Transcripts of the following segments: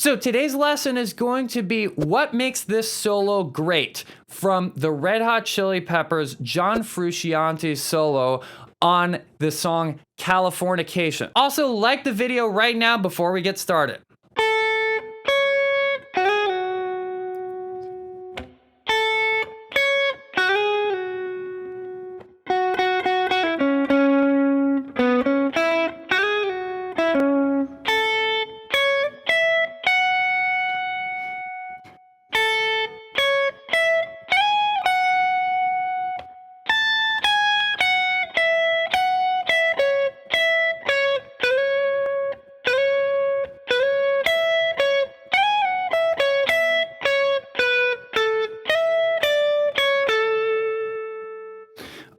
So today's lesson is going to be what makes this solo great from the Red Hot Chili Peppers' John Frusciante solo on the song Californication. Also, like the video right now before we get started.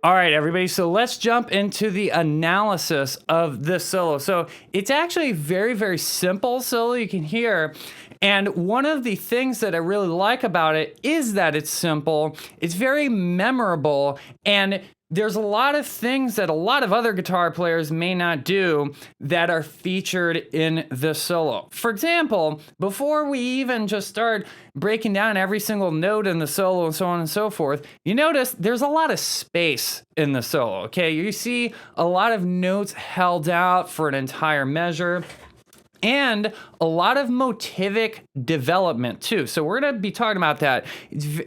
All right, everybody, so let's jump into the analysis of this solo. So it's actually very, very simple solo you can hear. And one of the things that I really like about it is that it's simple, it's very memorable, and there's a lot of things that a lot of other guitar players may not do that are featured in this solo. For example, before we even just start breaking down every single note in the solo and so on and so forth, you notice there's a lot of space in the solo, okay? You see a lot of notes held out for an entire measure, and a lot of motivic development too. So we're going to be talking about that.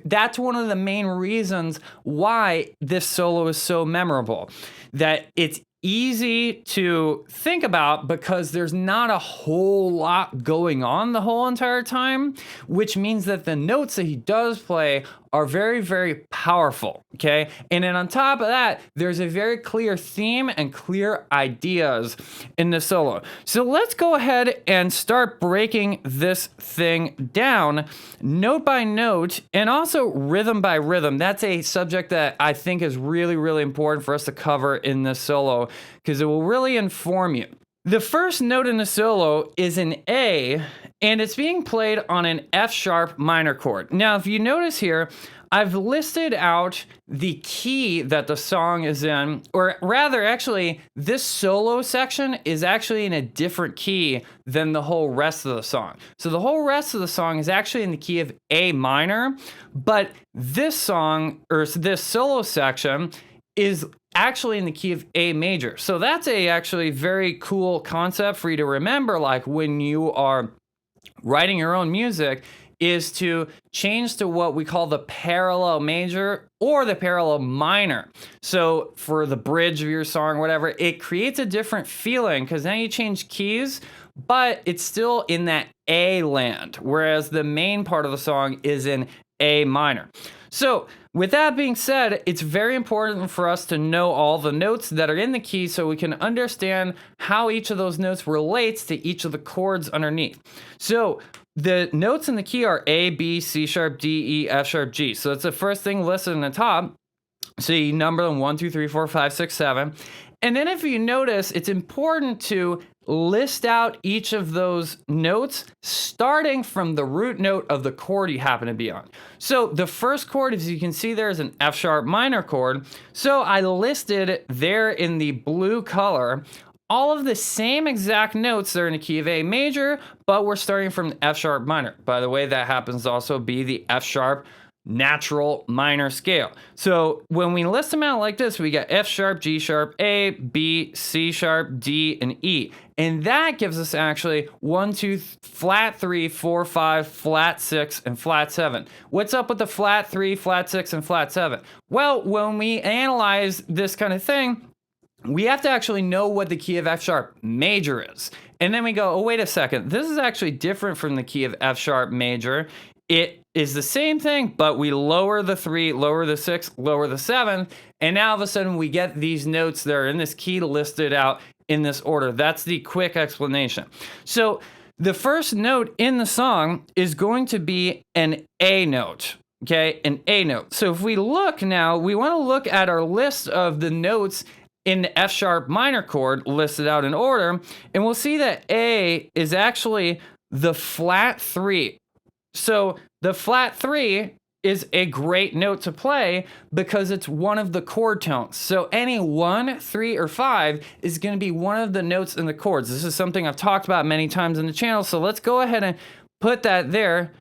That's one of the main reasons why this solo is so memorable. That it's easy to think about because there's not a whole lot going on the whole entire time, which means that the notes that he does play are very, very powerful, okay? And then on top of that, there's a very clear theme and clear ideas in the solo. So let's go ahead and start breaking this thing down note by note and also rhythm by rhythm. That's a subject that I think is really, really important for us to cover in this solo because it will really inform you. The first note in the solo is an A, and it's being played on an F sharp minor chord. Now, if you notice here, I've listed out the key that the song is in, or rather, actually, this solo section is actually in a different key than the whole rest of the song. So the whole rest of the song is actually in the key of A minor, but this song, or this solo section, is actually in the key of A major. So that's a actually very cool concept for you to remember, like when you are writing your own music, is to change to what we call the parallel major or the parallel minor. So for the bridge of your song, whatever, it creates a different feeling because now you change keys, but it's still in that A land, whereas the main part of the song is in A minor. So with that being said, it's very important for us to know all the notes that are in the key so we can understand how each of those notes relates to each of the chords underneath. So the notes in the key are A, B, C sharp, D, E, F sharp, G. So that's the first thing listed in the top. So you number them 1, 2, 3, 4, 5, 6, 7. And then if you notice, it's important to list out each of those notes starting from the root note of the chord you happen to be on. So the first chord, as you can see there, is an F sharp minor chord. So I listed there in the blue color all of the same exact notes that are in the key of A major, but we're starting from the F sharp minor. By the way, that happens to also be the F sharp natural minor scale. So when we list them out like this, we got F sharp, G sharp, A, B, C sharp, D, and E. And that gives us actually 1, 2, flat 3, 4, 5, flat 6, and flat 7. What's up with the flat 3, flat 6, and flat 7? Well, when we analyze this kind of thing, we have to actually know what the key of F sharp major is. And then we go, oh, wait a second. This is actually different from the key of F sharp major. It is the same thing, but we lower the 3, lower the 6, lower the 7, and now all of a sudden we get these notes that are in this key listed out in this order. That's the quick explanation. So the first note in the song is going to be an A note, okay? An A note. So if we look now, we want to look at our list of the notes in the F sharp minor chord listed out in order, and we'll see that A is actually the flat 3. So the flat 3 is a great note to play because it's one of the chord tones. So any 1, 3, or 5 is going to be one of the notes in the chords. This is something I've talked about many times in the channel, so let's go ahead and put that there.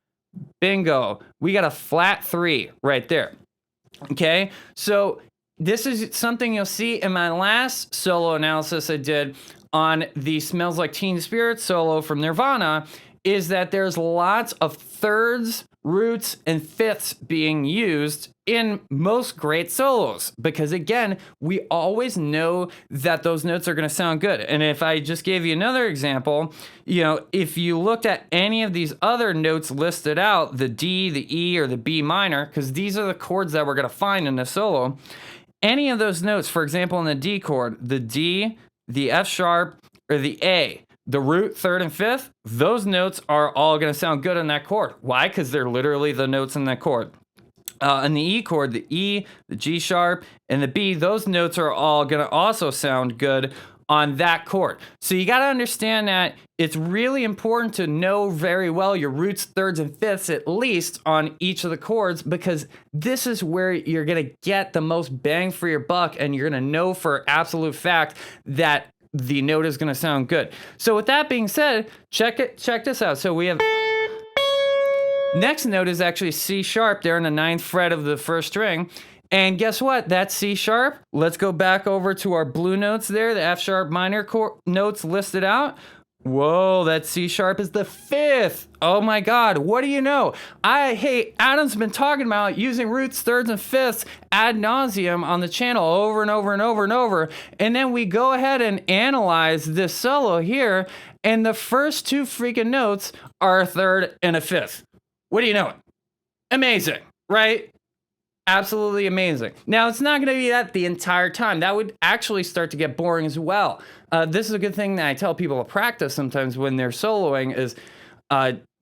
Bingo. We got a flat 3 right there. Okay, so this is something you'll see in my last solo analysis I did on the Smells Like Teen Spirit solo from Nirvana, is that there's lots of thirds, roots, and fifths being used in most great solos, because again, we always know that those notes are going to sound good. And if I just gave you another example, if you looked at any of these other notes listed out, the D, the E, or the B minor, because these are the chords that we're going to find in the solo, any of those notes, for example, in the D chord, the D, the F sharp, or the A, the root, third, and fifth, those notes are all going to sound good in that chord. Why? Because they're literally the notes in that chord. In the E chord, the E, the G sharp, and the B, those notes are all going to also sound good on that chord. So you got to understand that it's really important to know very well your roots, thirds, and fifths at least on each of the chords, because this is where you're going to get the most bang for your buck, and you're going to know for absolute fact that the note is going to sound good. So with that being said, check this out. So we have next note is actually C sharp there in the 9th fret of the first string. And guess what? That's C sharp. Let's go back over to our blue notes there, the F sharp minor notes listed out. Whoa, that C sharp is the 5th. Oh my God, what do you know? Hey, Adam's been talking about using roots, thirds, and fifths ad nauseum on the channel over and over and over and over. And then we go ahead and analyze this solo here, and the first 2 freaking notes are a third and a fifth. What do you know? Amazing, right? Absolutely amazing. Now, it's not going to be that the entire time. That would actually start to get boring as well. This is a good thing that I tell people to practice sometimes when they're soloing is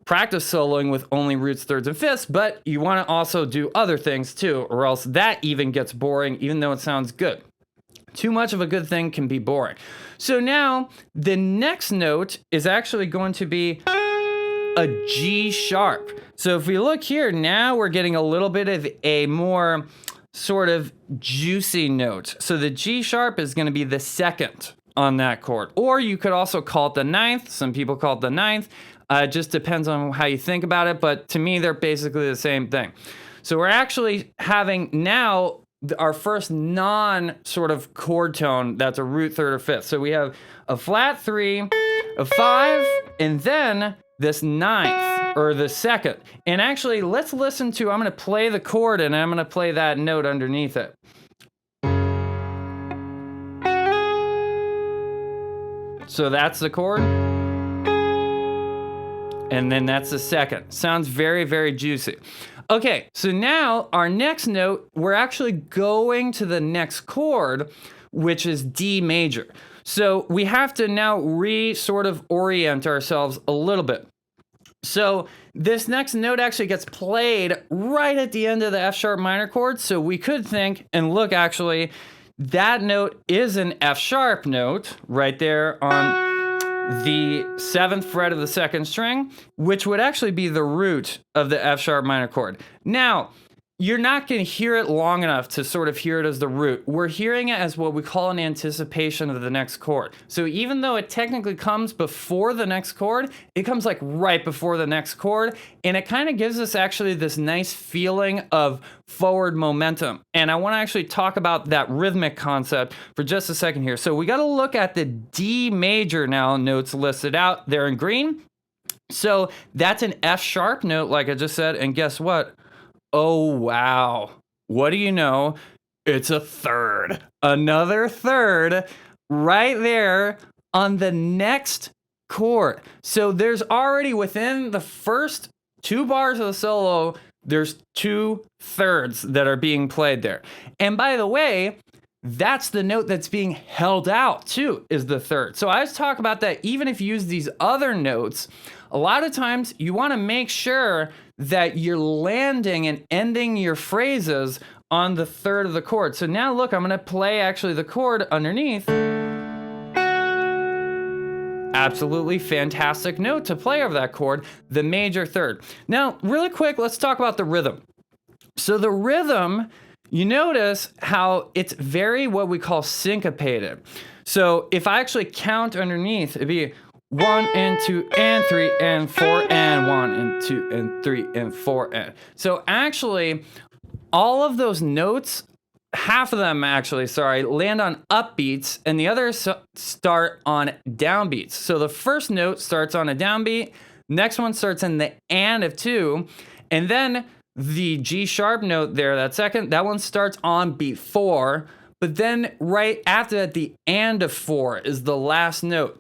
practice soloing with only roots, thirds, and fifths, but you want to also do other things too, or else that even gets boring, even though it sounds good. Too much of a good thing can be boring. So now, the next note is actually going to be a G sharp. So if we look here, now we're getting a little bit of a more sort of juicy note. So the G sharp is going to be the 2nd on that chord. Or you could also call it the 9th. Some people call it the 9th. It just depends on how you think about it. But to me, they're basically the same thing. So we're actually having now our first non-sort of chord tone that's a root, third, or fifth. So we have a flat 3, a 5, and then this 9th, or the 2nd. And actually, let's listen to, I'm going to play the chord, and I'm going to play that note underneath it. So that's the chord. And then that's the 2nd. Sounds very, very juicy. Okay, so now our next note, we're actually going to the next chord, which is D major. So we have to now sort of orient ourselves a little bit. So this next note actually gets played right at the end of the F sharp minor chord. So we could think and look, actually, that note is an F sharp note right there on the 7th fret of the 2nd string, which would actually be the root of the F sharp minor chord. Now, you're not going to hear it long enough to sort of hear it as the root. We're hearing it as what we call an anticipation of the next chord. So even though it technically comes before the next chord, it comes like right before the next chord. And it kind of gives us actually this nice feeling of forward momentum. And I want to actually talk about that rhythmic concept for just a second here. So we got to look at the D major now notes listed out there in green. So that's an F sharp note, like I just said. And guess what? Oh, wow. What do you know? It's a third. Another third right there on the next chord. So there's already within the first 2 bars of the solo, there's 2 thirds that are being played there. And by the way, that's the note that's being held out too, is the third. So I was talking about that even if you use these other notes, a lot of times you want to make sure that you're landing and ending your phrases on the third of the chord. So now look, I'm going to play actually the chord underneath. Absolutely fantastic note to play over that chord, the major third. Now, really quick, let's talk about the rhythm. So the rhythm, you notice how it's very what we call syncopated. So if I actually count underneath, it'd be 1 and 2 and 3 and 4 and 1 and 2 and 3 and 4 and. So actually, all of those notes, half of them actually, land on upbeats, and the others start on downbeats. So the first note starts on a downbeat, next one starts in the and of 2, and then the G sharp note there, that one starts on beat 4, but then right after that, the and of 4 is the last note.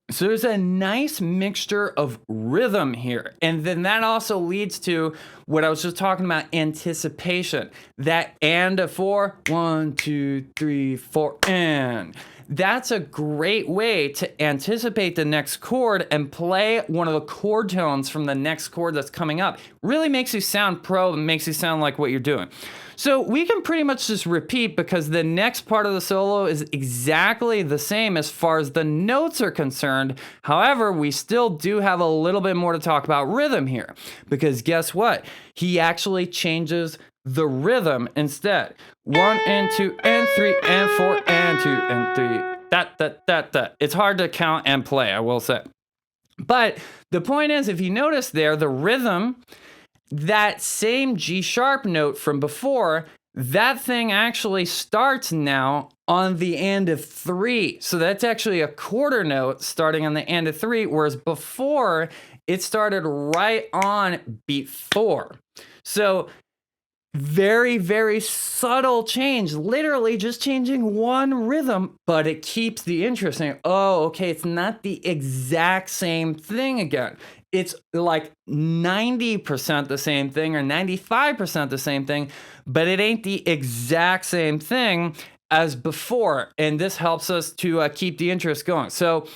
So there's a nice mixture of rhythm here. And then that also leads to what I was just talking about, anticipation. That and of 4, 1, 2, 3, 4, and. That's a great way to anticipate the next chord and play one of the chord tones from the next chord that's coming up. Really makes you sound pro and makes you sound like what you're doing. So we can pretty much just repeat because the next part of the solo is exactly the same as far as the notes are concerned. However, we still do have a little bit more to talk about rhythm here, because guess what? He actually changes the rhythm instead. 1 and 2 and 3 and 4 and 2 and 3. That. It's hard to count and play, I will say. But the point is, if you notice there, the rhythm, that same G sharp note from before, that thing actually starts now on the and of 3. So that's actually a quarter note starting on the and of 3, whereas before it started right on beat 4. So very, very subtle change, literally just changing one rhythm, but it keeps the interest. Oh, okay, it's not the exact same thing again. It's like 90% the same thing or 95% the same thing, but it ain't the exact same thing as before. And this helps us to keep the interest going. So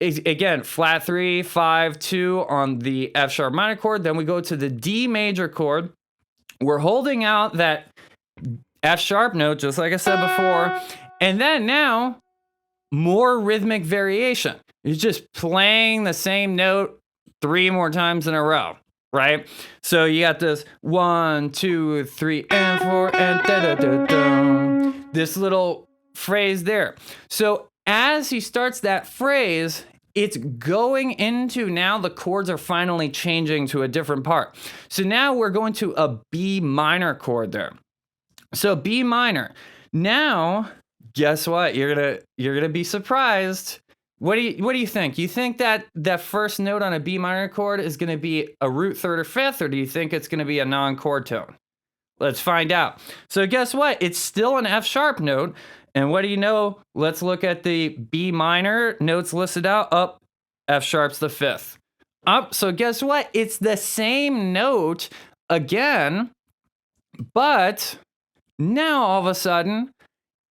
again, flat 3, 5, 2 on the F sharp minor chord. Then we go to the D major chord. We're holding out that F sharp note, just like I said before. And then now, more rhythmic variation. You're just playing the same note 3 more times in a row, right? So you got this 1, 2, 3, and 4, and da-da-da-da. This little phrase there. So as he starts that phrase, it's going into, now the chords are finally changing to a different part. So now we're going to a B minor chord there. So B minor. Now, guess what? You're gonna be surprised. What do you think? You think that that first note on a B minor chord is gonna be a root third or fifth, or do you think it's gonna be a non-chord tone? Let's find out. So guess what? It's still an F sharp note. And what do you know? Let's look at the B minor notes listed out. Up, F sharp's the fifth. Up, so guess what? It's the same note again, but now all of a sudden,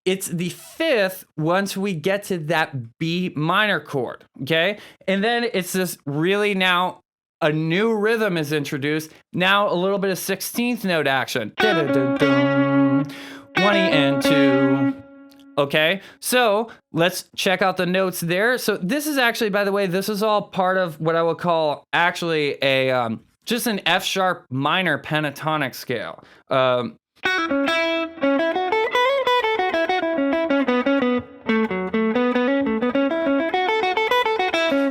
it's the fifth once we get to that B minor chord, okay? And then it's this really now a new rhythm is introduced. Now a little bit of 16th note action. 1 and 2. Okay, so let's check out the notes there. So this is actually, by the way, this is all part of what I would call actually a just an F sharp minor pentatonic scale.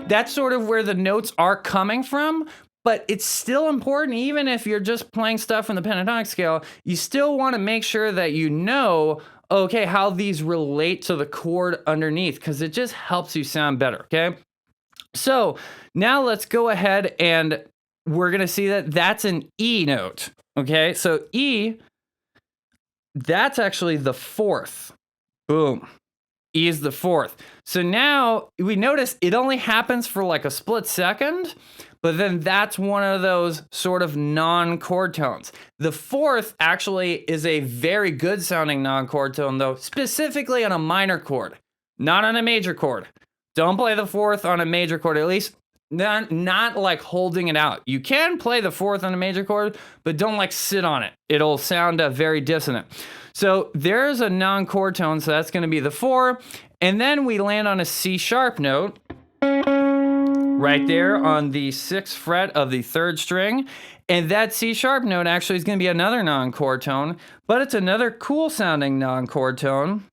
That's sort of where the notes are coming from, but it's still important, even if you're just playing stuff from the pentatonic scale, you still want to make sure that you know, okay, how these relate to the chord underneath, because it just helps you sound better, okay? So now let's go ahead and we're going to see that that's an E note, okay? So E, that's actually the fourth. Boom. E is the fourth. So now we notice it only happens for like a split second, but then that's one of those sort of non-chord tones. The fourth actually is a very good sounding non-chord tone though, specifically on a minor chord, not on a major chord. Don't play the fourth on a major chord, at least not like holding it out. You can play the fourth on a major chord, but don't like sit on it. It'll sound very dissonant. So there's a non-chord tone, so that's going to be the 4. And then we land on a C sharp note right there on the 6th fret of the 3rd string. And that C sharp note actually is going to be another non-chord tone, but it's another cool sounding non-chord tone.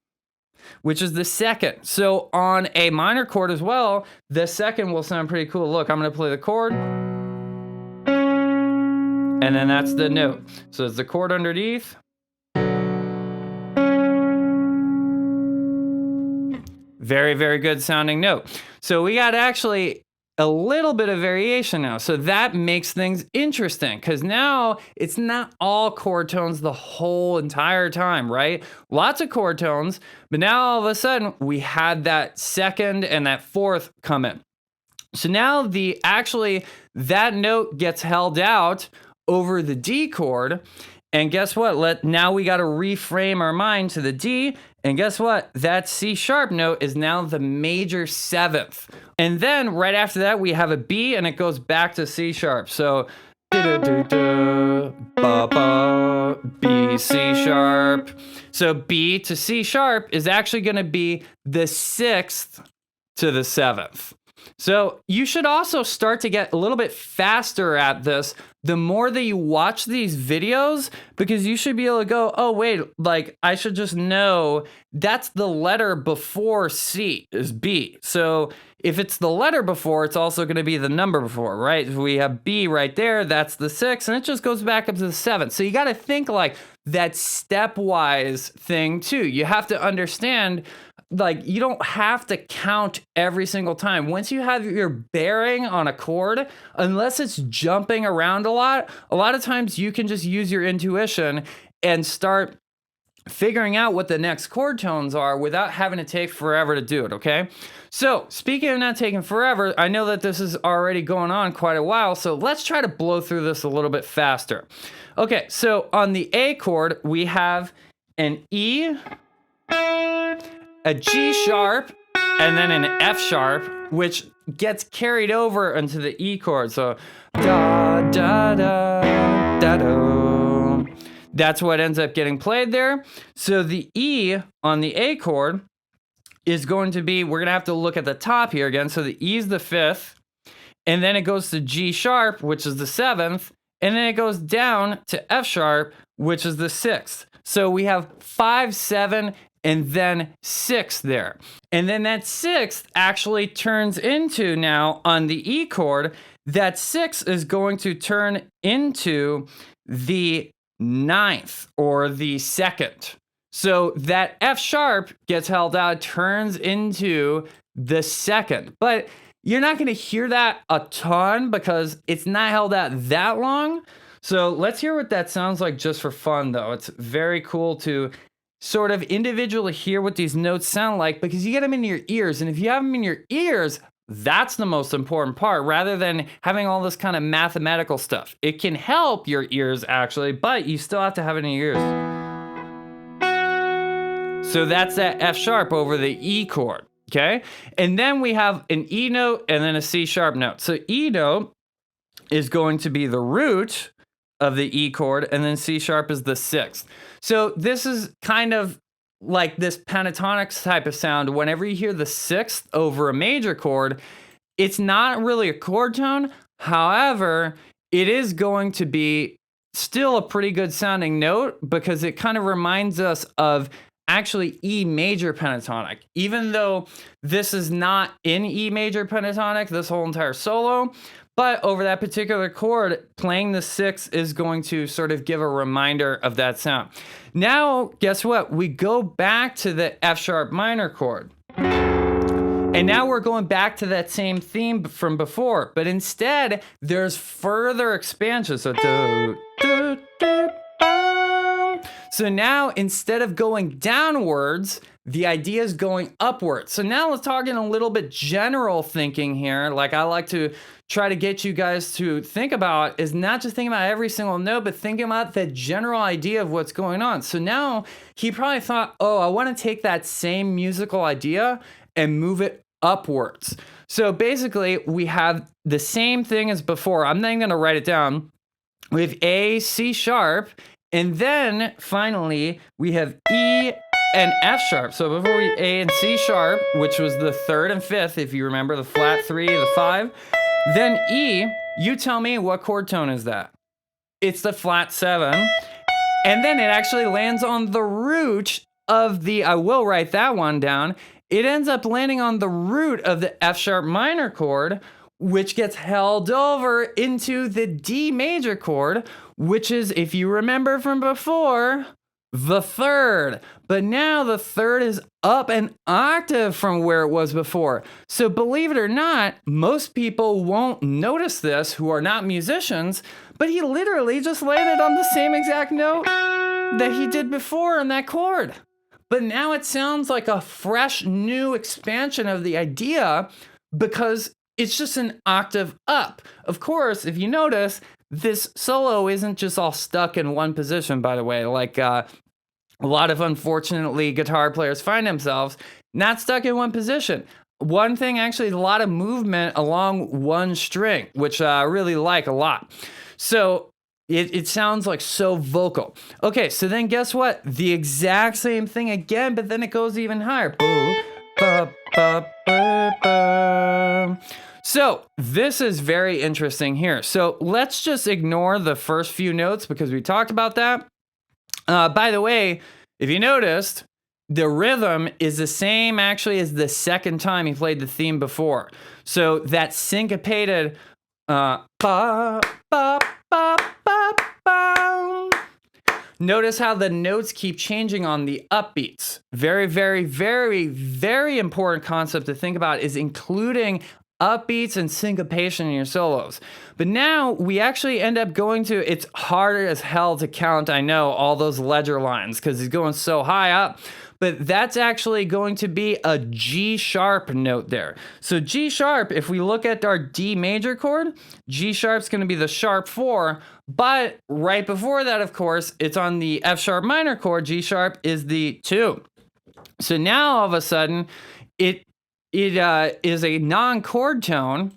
which is the second. So on a minor chord as well, the second will sound pretty cool. Look, I'm going to play the chord, and then that's the note. So it's the chord underneath. Very, very good sounding note. So we got actually a little bit of variation now. So that makes things interesting because now it's not all chord tones the whole entire time, right? Lots of chord tones, but now all of a sudden we had that second and that fourth come in. So now that note gets held out over the D chord. And guess what? Now we got to reframe our mind to the D. And guess what? That C sharp note is now the major seventh. And then right after that, we have a B and it goes back to C sharp. So ba ba B C sharp. So B to C sharp is actually going to be the sixth to the seventh. So you should also start to get a little bit faster at this the more that you watch these videos, because you should be able to go, oh, wait, like I should just know that's the letter before C is B. So if it's the letter before, it's also going to be the number before, right? If we have B right there, that's the 6, and it just goes back up to the 7. So you got to think like that stepwise thing too. You have to understand, like, you don't have to count every single time. Once you have your bearing on a chord, unless it's jumping around a lot of times you can just use your intuition and start figuring out what the next chord tones are without having to take forever to do it, okay? So, speaking of not taking forever, I know that this is already going on quite a while, so let's try to blow through this a little bit faster. Okay, so on the A chord, we have an E, a G sharp, and then an F sharp, which gets carried over into the E chord. So da da da da da. That's what ends up getting played there. So the E on the A chord is going to be, we're going to have to look at the top here again. So the E is the 5th, and then it goes to G sharp, which is the 7th, and then it goes down to F sharp, which is the 6th. So we have 5, 7, and then 6 there. And then that 6th actually turns into, now on the E chord, that 6 is going to turn into the 9th or the 2nd. So that F sharp gets held out, turns into the 2nd. But you're not going to hear that a ton because it's not held out that long. So let's hear what that sounds like just for fun, though. It's very cool to sort of individually hear what these notes sound like because you get them in your ears. And if you have them in your ears, that's the most important part rather than having all this kind of mathematical stuff. It can help your ears actually, but you still have to have it in your ears. So that's that F sharp over the E chord, okay? And then we have an E note and then a C sharp note. So E note is going to be the root of the E chord, and then C sharp is the 6th. So this is kind of like this pentatonic type of sound. Whenever you hear the 6th over a major chord, it's not really a chord tone. However, it is going to be still a pretty good sounding note because it kind of reminds us of actually E major pentatonic. Even though this is not in E major pentatonic, this whole entire solo, but over that particular chord, playing the 6 is going to sort of give a reminder of that sound. Now, guess what? We go back to the F sharp minor chord. And now we're going back to that same theme from before, but instead, there's further expansion. So, so now, instead of going downwards, the idea is going upwards. So now let's talk in a little bit general thinking here. Like I like to try to get you guys to think about is not just thinking about every single note, but thinking about the general idea of what's going on. So now he probably thought, oh, I want to take that same musical idea and move it upwards. So basically we have the same thing as before. I'm then going to write it down. We have A, C sharp, and then finally we have E and F sharp. So before we A and C sharp, which was the 3rd and 5th, if you remember, the flat 3, the 5, then E, you tell me what chord tone is that? It's the flat 7. And then it actually lands on the root of the, I will write that one down, it ends up landing on the root of the F sharp minor chord, which gets held over into the D major chord, which is, if you remember from before, the third. But now the third is up an octave from where it was before. So believe it or not, most people won't notice this who are not musicians, but he literally just landed on the same exact note that he did before in that chord. But now it sounds like a fresh new expansion of the idea because it's just an octave up. Of course, if you notice, this solo isn't just all stuck in one position, by the way, like a lot of, unfortunately, guitar players find themselves not stuck in one position. One thing, actually, is a lot of movement along one string, which I really like a lot. So it sounds like so vocal. Okay, so then guess what? The exact same thing again, but then it goes even higher. So this is very interesting here. So let's just ignore the first few notes because we talked about that. By the way, if you noticed, the rhythm is the same actually as the second time he played the theme before. So that syncopated ba, ba, ba, ba, ba. Notice how the notes keep changing on the upbeats. Very, very, very, very important concept to think about is including upbeats and syncopation in your solos. But now we actually end up going to, it's harder as hell to count, I know, all those ledger lines because he's going so high up. But that's actually going to be a G sharp note there. So G sharp, if we look at our D major chord, G sharp's going to be the sharp 4. But right before that, of course, it's on the F sharp minor chord. G sharp is the 2. So now all of a sudden, it is a non-chord tone.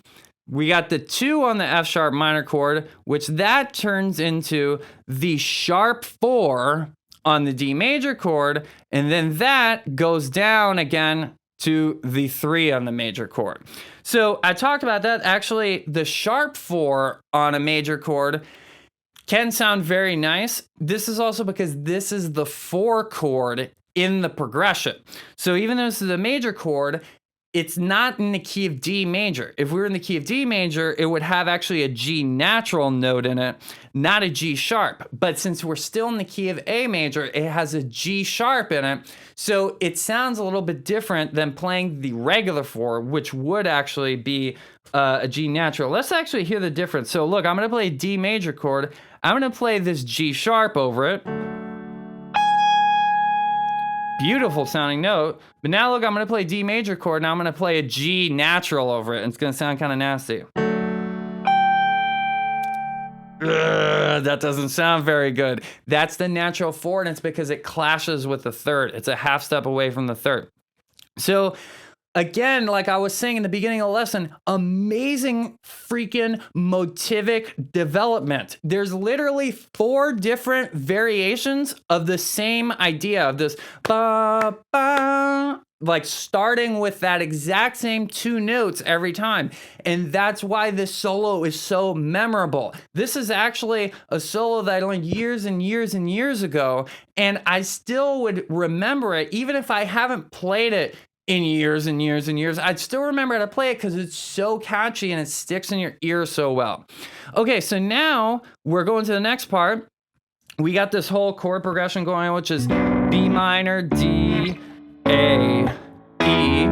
We got the 2 on the F sharp minor chord, which that turns into the sharp 4 on the D major chord, and then that goes down again to the 3 on the major chord. So I talked about that. Actually, the sharp 4 on a major chord can sound very nice. This is also because this is the 4 chord in the progression. So even though this is a major chord, it's not in the key of D major. If we were in the key of D major, it would have actually a G natural note in it, not a G sharp. But since we're still in the key of A major, it has a G sharp in it. So it sounds a little bit different than playing the regular 4, which would actually be a G natural. Let's actually hear the difference. So look, I'm going to play a D major chord. I'm going to play this G sharp over it. Beautiful sounding note. But now look, I'm going to play D major chord. Now I'm going to play a G natural over it. And it's going to sound kind of nasty. That doesn't sound very good. That's the natural 4, and it's because it clashes with the 3rd. It's a half step away from the 3rd. So again, like I was saying in the beginning of the lesson, amazing freaking motivic development. There's literally 4 different variations of the same idea of this ba, ba, like starting with that exact same 2 notes every time. And that's why this solo is so memorable. This is actually a solo that I learned years and years and years ago, and I still would remember it even if I haven't played it in years and years and years. I'd still remember how to play it because it's so catchy and it sticks in your ear so well. Okay, so now we're going to the next part. We got this whole chord progression going on, which is B minor, D, A, E,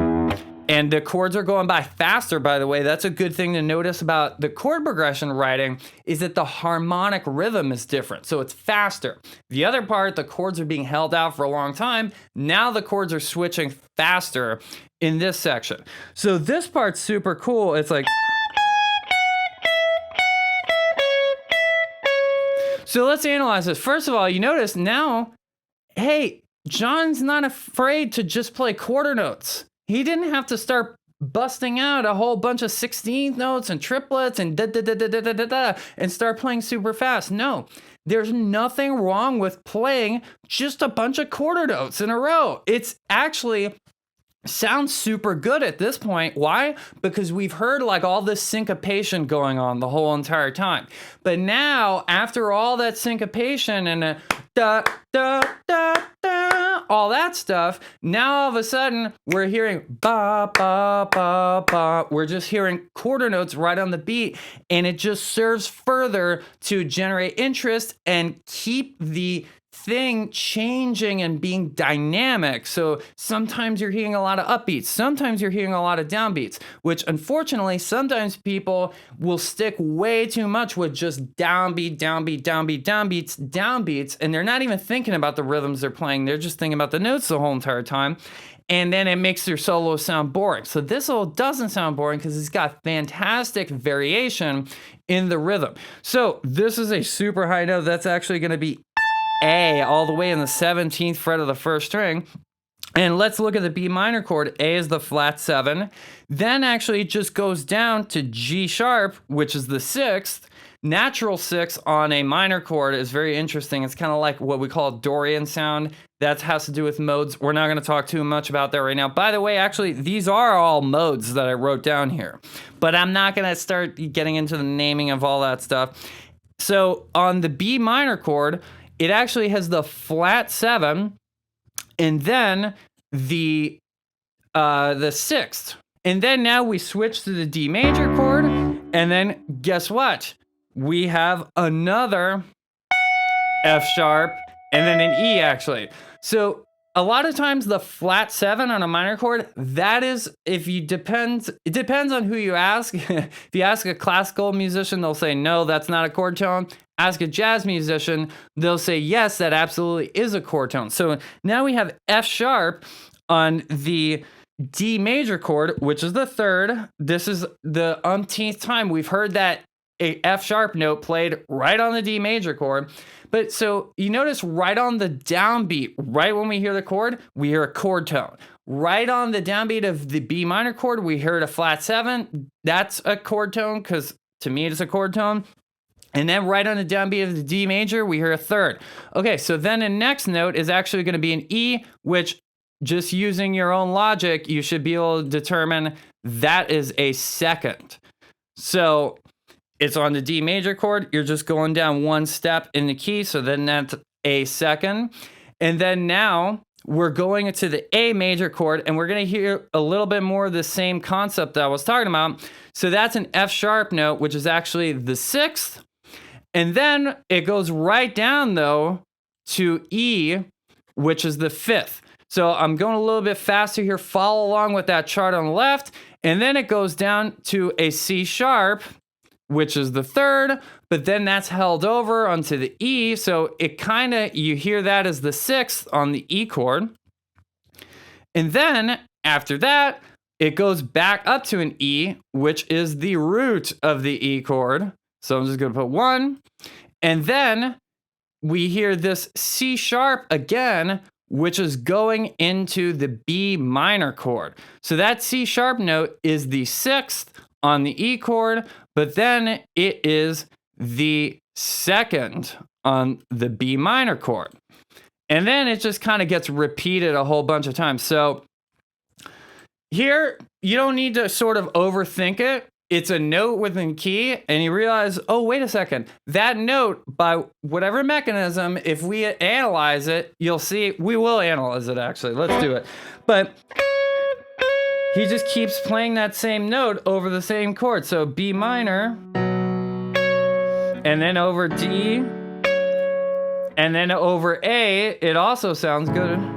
and the chords are going by faster, by the way. That's a good thing to notice about the chord progression writing is that the harmonic rhythm is different, so it's faster. The other part, the chords are being held out for a long time. Now the chords are switching faster in this section. So this part's super cool. It's like... So let's analyze this. First of all, you notice now, hey, John's not afraid to just play quarter notes. He didn't have to start busting out a whole bunch of 16th notes and triplets and da-da-da-da-da-da-da and start playing super fast. No, there's nothing wrong with playing just a bunch of quarter notes in a row. It's actually sounds super good at this point. Why? Because we've heard like all this syncopation going on the whole entire time. But now, after all that syncopation and da, da, da, da, all that stuff. Now all of a sudden we're hearing ba ba ba ba. We're just hearing quarter notes right on the beat, and it just serves further to generate interest and keep the thing changing and being dynamic. So sometimes you're hearing a lot of upbeats, sometimes you're hearing a lot of downbeats, which unfortunately sometimes people will stick way too much with just downbeat, downbeat, downbeat, downbeats, downbeats, and they're not even thinking about the rhythms they're playing. They're just thinking about the notes the whole entire time. And then it makes their solo sound boring. So this solo doesn't sound boring because it's got fantastic variation in the rhythm. So this is a super high note. That's actually going to be A, all the way in the 17th fret of the first string. And let's look at the B minor chord. A is the flat 7. Then actually it just goes down to G sharp, which is the 6th. Natural 6 on a minor chord is very interesting. It's kind of like what we call Dorian sound. That has to do with modes. We're not going to talk too much about that right now. By the way, actually, these are all modes that I wrote down here. But I'm not going to start getting into the naming of all that stuff. So on the B minor chord, it actually has the flat 7 and then the 6th. And then now we switch to the D major chord, and then guess what? We have another F sharp and then an E actually. So a lot of times the flat 7 on a minor chord, that is, it depends on who you ask. If you ask a classical musician, they'll say, no, that's not a chord tone. Ask a jazz musician, they'll say, yes, that absolutely is a chord tone. So now we have F sharp on the D major chord, which is the 3rd. This is the umpteenth time we've heard that a F sharp note played right on the D major chord. But so you notice right on the downbeat, right when we hear the chord, we hear a chord tone. Right on the downbeat of the B minor chord, we heard a flat 7. That's a chord tone because to me it's a chord tone. And then right on the downbeat of the D major, we hear a 3rd. Okay, so then the next note is actually going to be an E, which just using your own logic, you should be able to determine that is a 2nd. So it's on the D major chord. You're just going down one step in the key. So then that's a 2nd. And then now we're going into the A major chord, and we're going to hear a little bit more of the same concept that I was talking about. So that's an F sharp note, which is actually the 6th. And then it goes right down, though, to E, which is the 5th. So I'm going a little bit faster here. Follow along with that chart on the left. And then it goes down to a C sharp, which is the 3rd. But then that's held over onto the E. So it kind of, you hear that as the 6th on the E chord. And then after that, it goes back up to an E, which is the root of the E chord. So I'm just going to put 1. And then we hear this C sharp again, which is going into the B minor chord. So that C sharp note is the 6th on the E chord, but then it is the 2nd on the B minor chord. And then it just kind of gets repeated a whole bunch of times. So here, you don't need to sort of overthink it. It's a note within key, and you realize, oh, wait a second. That note, by whatever mechanism, if we analyze it, you'll see, we will analyze it actually. Let's do it. But he just keeps playing that same note over the same chord. So B minor, and then over D, and then over A, it also sounds good.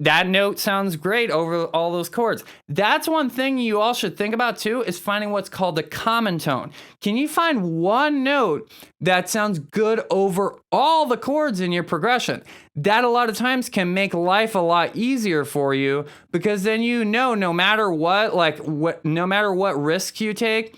That note sounds great over all those chords. That's one thing you all should think about too, is finding what's called a common tone. Can you find one note that sounds good over all the chords in your progression? That a lot of times can make life a lot easier for you, because then you know no matter what, no matter what risks you take,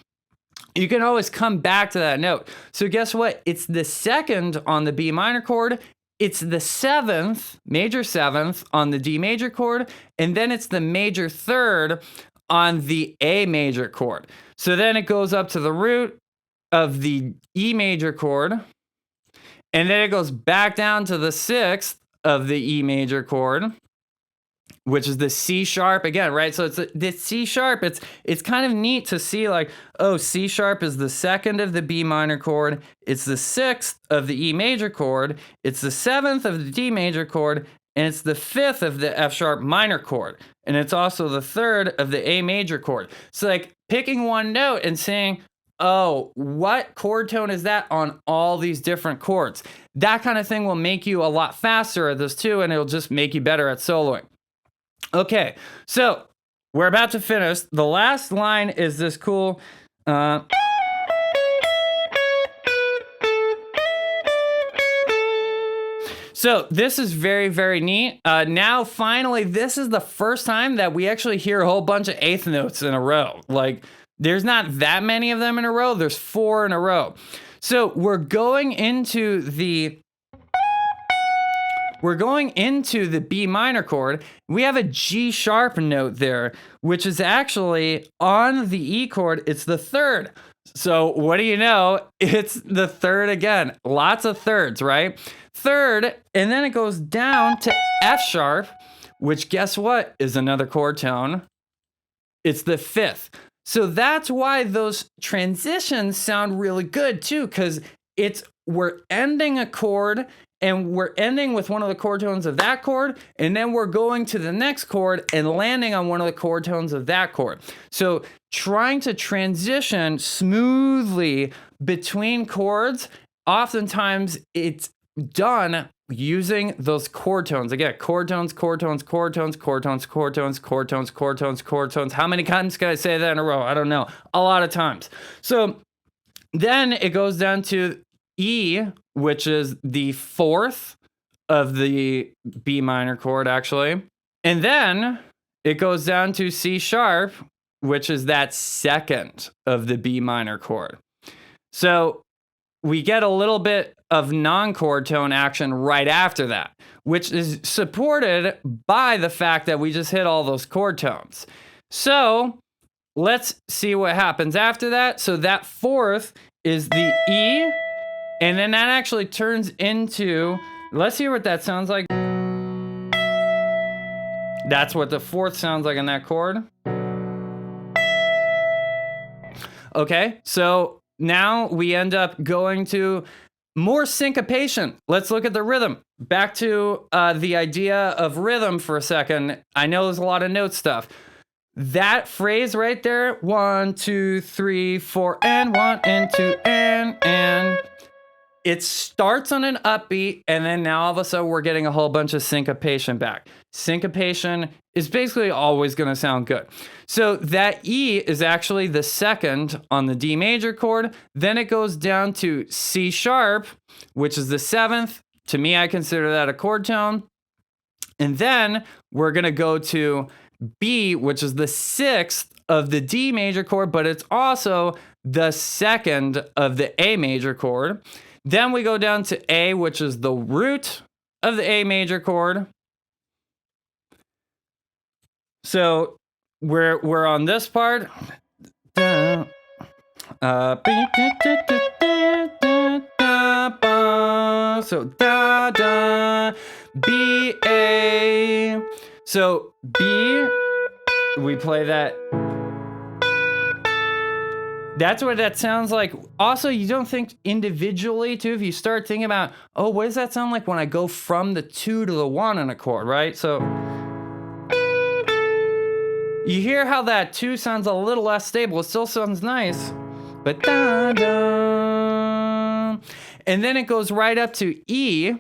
you can always come back to that note. So guess what? It's the 2nd on the B minor chord. It's the 7th, major 7th on the D major chord, and then it's the major 3rd on the A major chord. So then it goes up to the root of the E major chord, and then it goes back down to the 6th of the E major chord, which is the C sharp again, right? So it's the C sharp. It's kind of neat to see like, oh, C sharp is the second of the B minor chord. It's the sixth of the E major chord. It's the seventh of the D major chord, and it's the fifth of the F sharp minor chord. And it's also the third of the A major chord. So like picking one note and saying, oh, what chord tone is that on all these different chords? That kind of thing will make you a lot faster at this too, and it'll just make you better at soloing. Okay, so we're about to finish. The last line is this cool. So this is very, very neat. Now, finally, this is the first time that we actually hear a whole bunch of eighth notes in a row. Like, there's not that many of them in a row. There's 4 in a row. So we're going into the B minor chord. We have a G sharp note there, which is actually on the E chord. It's the third. So what do you know? It's the third again. Lots of thirds, right? Third, and then it goes down to F sharp, which guess what is another chord tone? It's the fifth. So that's why those transitions sound really good too, because we're ending a chord and we're ending with one of the chord tones of that chord, and then we're going to the next chord and landing on one of the chord tones of that chord. So trying to transition smoothly between chords, oftentimes it's done using those chord tones. Again, chord tones, chord tones, chord tones, chord tones, chord tones, chord tones, chord tones, chord tones. How many times can I say that in a row? I don't know. A lot of times. So then it goes down to E, which is the fourth of the B minor chord, actually. And then it goes down to C sharp, which is that second of the B minor chord. So we get a little bit of non-chord tone action right after that, which is supported by the fact that we just hit all those chord tones. So let's see what happens after that. So that fourth is the E, and then that actually turns into, let's hear what that sounds like. That's what the fourth sounds like in that chord. Okay, so now we end up going to more syncopation. Let's look at the rhythm. Back to the idea of rhythm for a second. I know there's a lot of note stuff. That phrase right there, 1, 2, 3, 4, and 1, and 2, and. It starts on an upbeat, and then now all of a sudden we're getting a whole bunch of syncopation back. Syncopation is basically always going to sound good. So that E is actually the second on the D major chord. Then it goes down to C sharp, which is the seventh. To me, I consider that a chord tone. And then we're going to go to B, which is the sixth of the D major chord, but it's also the second of the A major chord. Then we go down to A, which is the root of the A major chord. So we're on this part. So da da B A. So B, we play that. That's what that sounds like. Also, you don't think individually, too, if you start thinking about, oh, what does that sound like when I go from the 2 to the 1 in a chord, right? So you hear how that 2 sounds a little less stable. It still sounds nice, but da-da. And then it goes right up to E,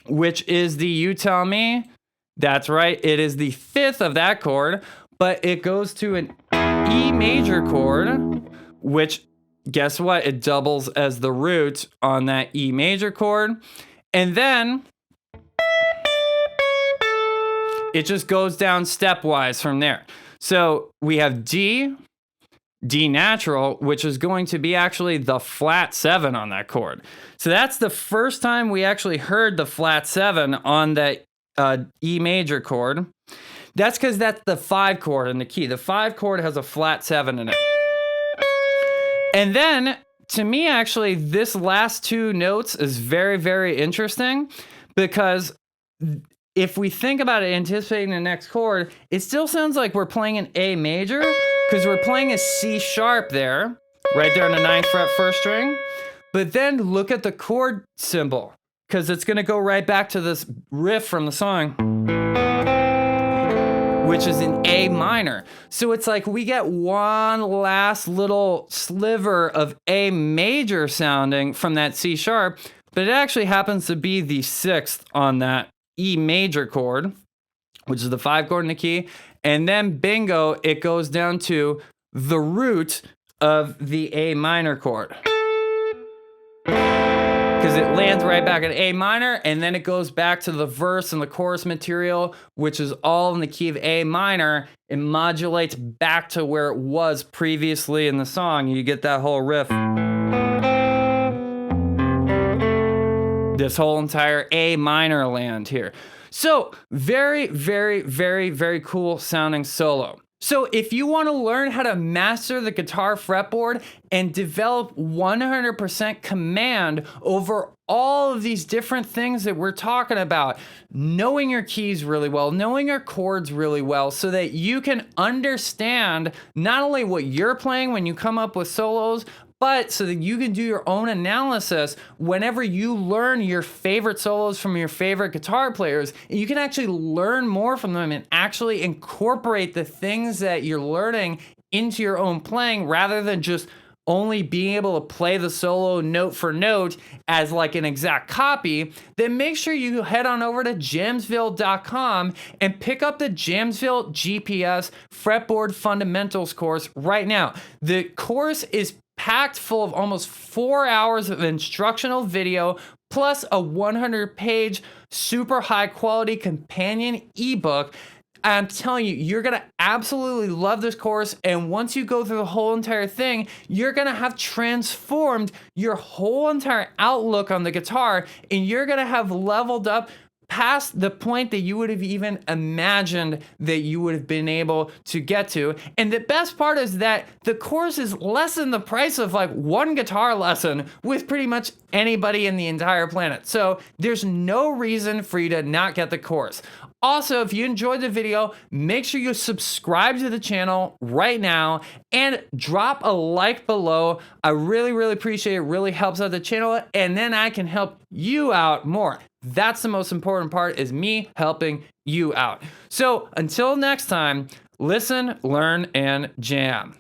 which is the you tell me. That's right. It is the fifth of that chord, but it goes to an E major chord, which, guess what? It doubles as the root on that E major chord. And then it just goes down stepwise from there. So we have D, D natural, which is going to be actually the flat 7 on that chord. So that's the first time we actually heard the flat 7 on that E major chord. That's because that's the 5 chord in the key. The 5 chord has a flat 7 in it. And then, to me, actually, this last 2 notes is very, very interesting because if we think about it, anticipating the next chord, it still sounds like we're playing an A major because we're playing a C sharp there, right there on the 9th fret first string. But then look at the chord symbol because it's going to go right back to this riff from the song, which is in A minor. So it's like we get one last little sliver of A major sounding from that C sharp, but it actually happens to be the 6th on that E major chord, which is the 5 chord in the key. And then bingo, it goes down to the root of the A minor chord. Because it lands right back at A minor, and then it goes back to the verse and the chorus material, which is all in the key of A minor. It modulates back to where it was previously in the song. You get that whole riff. This whole entire A minor land here. So very, very, very, very cool sounding solo. So if you want to learn how to master the guitar fretboard and develop 100% command over all of these different things that we're talking about, knowing your keys really well, knowing your chords really well, so that you can understand not only what you're playing when you come up with solos, but so that you can do your own analysis whenever you learn your favorite solos from your favorite guitar players. And you can actually learn more from them and actually incorporate the things that you're learning into your own playing rather than just only being able to play the solo note for note as like an exact copy. Then make sure you head on over to Jamsville.com and pick up the Jamsville GPS Fretboard Fundamentals course right now. The course is packed full of almost 4 hours of instructional video, plus a 100-page, super high-quality companion ebook. I'm telling you, you're going to absolutely love this course, and once you go through the whole entire thing, you're going to have transformed your whole entire outlook on the guitar, and you're going to have leveled up past the point that you would have even imagined that you would have been able to get to. And the best part is that the course is less than the price of like one guitar lesson with pretty much anybody in the entire planet. So there's no reason for you to not get the course. Also, if you enjoyed the video, make sure you subscribe to the channel right now and drop a like below. I really, really appreciate it. It really helps out the channel, and then I can help you out more. That's the most important part, is me helping you out. So until next time, listen, learn, and jam.